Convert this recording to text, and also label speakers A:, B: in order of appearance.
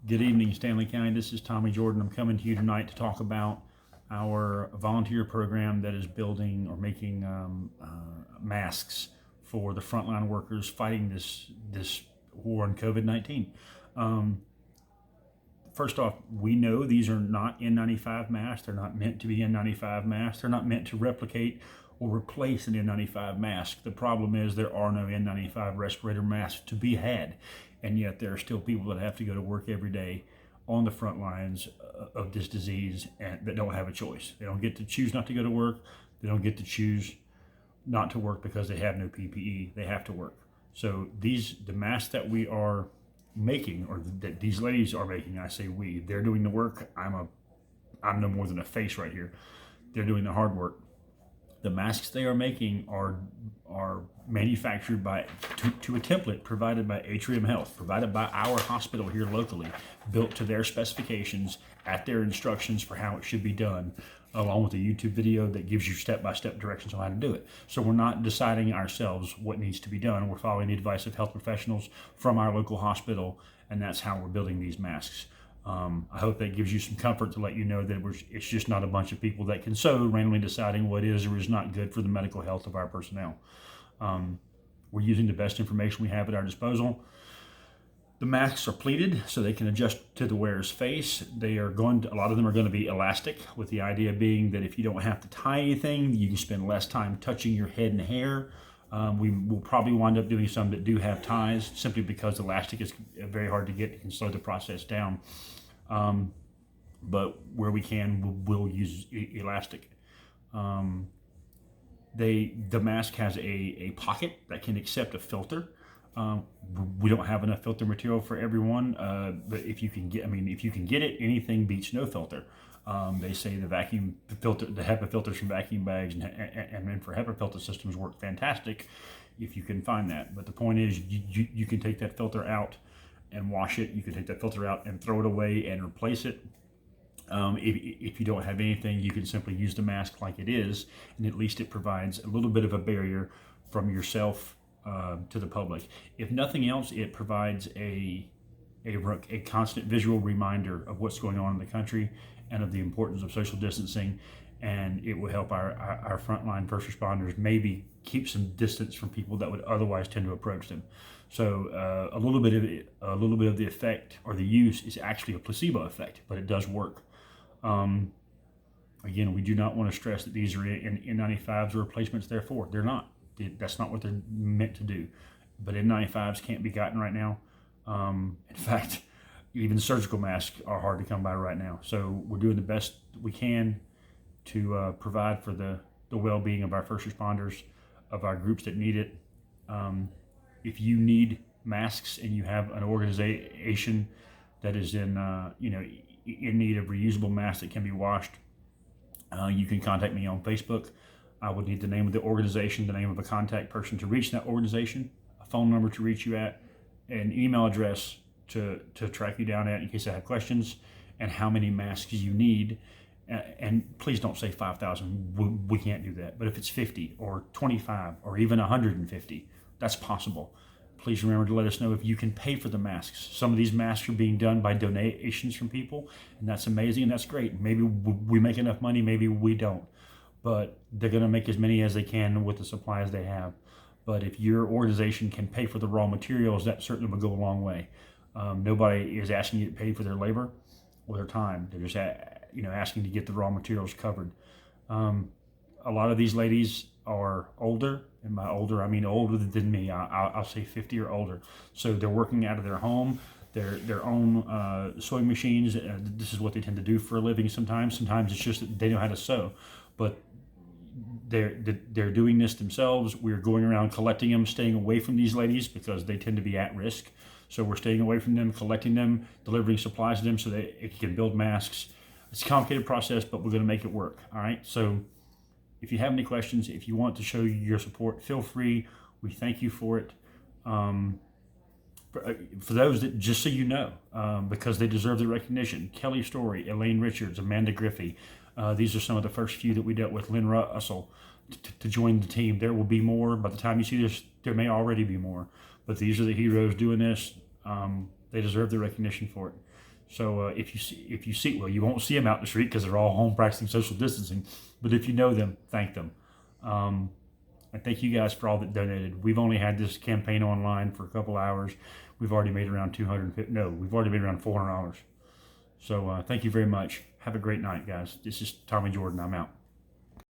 A: Good evening, Stanley County. This is Tommy Jordan. I'm coming to you tonight to talk about our volunteer program that is building or making masks for the frontline workers fighting this war on COVID-19. Um, First off, we know these are not N95 masks. They're not meant to be N95 masks. They're not meant to replicate or replace an N95 mask. The problem is there are no N95 respirator masks to be had, and yet there are still people that have to go to work every day on the front lines of this disease and that don't have a choice. They don't get to choose not to go to work. They don't get to choose not to work because they have no PPE. They have to work. So the masks that we are making, or that these ladies are making, I say we, they're doing the work. I'm no more than a face right here. They're doing the hard work. The masks they are making are manufactured to a template provided by Atrium Health, provided by our hospital here locally, built to their specifications at their instructions for how it should be done, along with a YouTube video that gives you step-by-step directions on how to do it. So we're not deciding ourselves what needs to be done. We're following the advice of health professionals from our local hospital, and that's how we're building these masks. I hope that gives you some comfort to let you know that it's just not a bunch of people that can sew randomly deciding what is or is not good for the medical health of our personnel. We're using the best information we have at our disposal. The masks are pleated so they can adjust to the wearer's face. A lot of them are going to be elastic, with the idea being that if you don't have to tie anything, you can spend less time touching your head and hair. We will probably wind up doing some that do have ties, simply because elastic is very hard to get. It can slow the process down. But where we can, we'll use elastic. The mask has a pocket that can accept a filter. We don't have enough filter material for everyone, but if you can get it, anything beats no filter. They say the vacuum filter, the HEPA filters from vacuum bags and for HEPA filter systems work fantastic if you can find that. But the point is, you can take that filter out and wash it. You can take that filter out and throw it away and replace it. If you don't have anything, you can simply use the mask like it is, and at least it provides a little bit of a barrier from yourself to the public. If nothing else, it provides a constant visual reminder of what's going on in the country and of the importance of social distancing, and it will help our frontline first responders maybe keep some distance from people that would otherwise tend to approach them. So a little bit of the effect or the use is actually a placebo effect, but it does work. Again, we do not want to stress that these are N95s or replacements. Therefore, they're not. That's not what they're meant to do. But N95s can't be gotten right now. In fact, even surgical masks are hard to come by right now. So we're doing the best we can to provide for the well-being of our first responders, of our groups that need it. If you need masks and you have an organization that is in need of reusable masks that can be washed, you can contact me on Facebook. I would need the name of the organization, the name of a contact person to reach that organization, a phone number to reach you at, an email address to track you down at in case I have questions, and how many masks you need. And please don't say 5,000. We can't do that. But if it's 50 or 25 or even 150, that's possible. Please remember to let us know if you can pay for the masks. Some of these masks are being done by donations from people, and that's amazing and that's great. Maybe we make enough money, maybe we don't. But they're going to make as many as they can with the supplies they have. But if your organization can pay for the raw materials, that certainly would go a long way. Nobody is asking you to pay for their labor or their time. They're just asking to get the raw materials covered. A lot of these ladies are older, and by older I mean older than me. I'll say 50 or older. So they're working out of their home, their own sewing machines. This is what they tend to do for a living. Sometimes it's just that they know how to sew, but they're doing this themselves. We're going around collecting them, staying away from these ladies because they tend to be at risk. So we're staying away from them, collecting them, delivering supplies to them so that it can build masks. It's a complicated process, but we're going to make it work. All right. So if you have any questions, if you want to show your support, feel free. We thank you for it. For those that, just so you know, because they deserve the recognition, Kelly Story, Elaine Richards, Amanda Griffey, these are some of the first few that we dealt with. Lynn Russell to join the team. There will be more. By the time you see this, there may already be more. But these are the heroes doing this. They deserve the recognition for it. So if you see, well, you won't see them out in the street because they're all home practicing social distancing. But if you know them, thank them. And thank you guys for all that donated. We've only had this campaign online for a couple hours. We've already made around we've already made around $400. So thank you very much. Have a great night, guys. This is Tommy Jordan. I'm out.